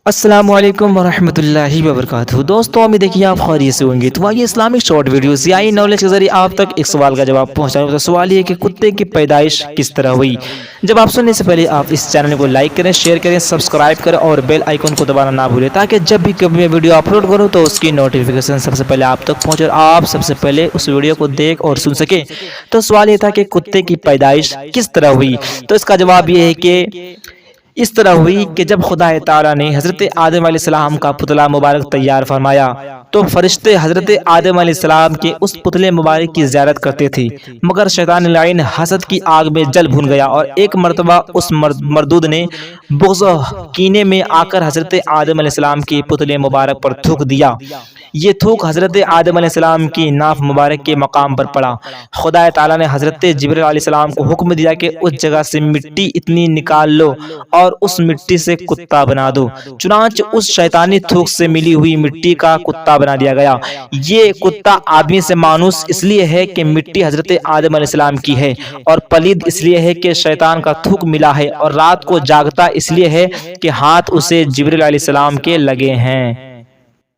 السلام علیکم ورحمۃ اللہ وبرکاتہ۔ دوستوں امید ہے کہ آپ خیریت سے ہوں گے۔ تو آئیے اسلامک شارٹ ویڈیو زیائی نالج کے ذریعے آپ تک ایک سوال کا جواب پہنچانے کا سوال یہ ہے کہ کتے کی پیدائش کس طرح ہوئی۔ جب آپ سننے سے پہلے آپ اس چینل کو لائک کریں، شیئر کریں، سبسکرائب کریں اور بیل آئیکن کو دبانا نہ بھولیں تاکہ جب بھی کبھی میں ویڈیو اپلوڈ کروں تو اس کی نوٹیفیکیشن سب سے پہلے آپ تک پہنچے اور آپ سب سے پہلے اس ویڈیو کو دیکھ اور سن سکیں۔ تو سوال یہ تھا کہ کتے کی پیدائش کس طرح ہوئی۔ تو اس کا جواب یہ ہے کہ اس طرح ہوئی کہ جب خدا تعالی نے حضرت آدم علیہ السلام کا پتلا مبارک تیار فرمایا تو فرشتے حضرت آدم علیہ السلام کے اس پتلے مبارک کی زیارت کرتے تھے، مگر شیطان لعین حسد کی آگ میں جل بھون گیا اور ایک مرتبہ اس مردود نے بغض و کینے میں آ کر حضرت آدم علیہ السلام کے پتلے مبارک پر تھوک دیا۔ یہ تھوک حضرت آدم علیہ السلام کی ناف مبارک کے مقام پر پڑا۔ خدا تعالی نے حضرت جبرائیل علیہ السلام کو حکم دیا کہ اس جگہ سے مٹی اتنی نکال لو اور اس مٹی سے کتا بنا دو۔ چنانچہ اس شیطانی تھوک سے ملی ہوئی مٹی کا کتا بنا دیا گیا۔ یہ کتا آدمی سے مانوس اس لیے ہے کہ مٹی حضرت آدم علیہ السلام کی ہے، اور پلید اس لیے ہے کہ شیطان کا تھوک ملا ہے، اور رات کو جاگتا اس لیے ہے کہ ہاتھ اسے جبرائیل علیہ السلام کے لگے ہیں۔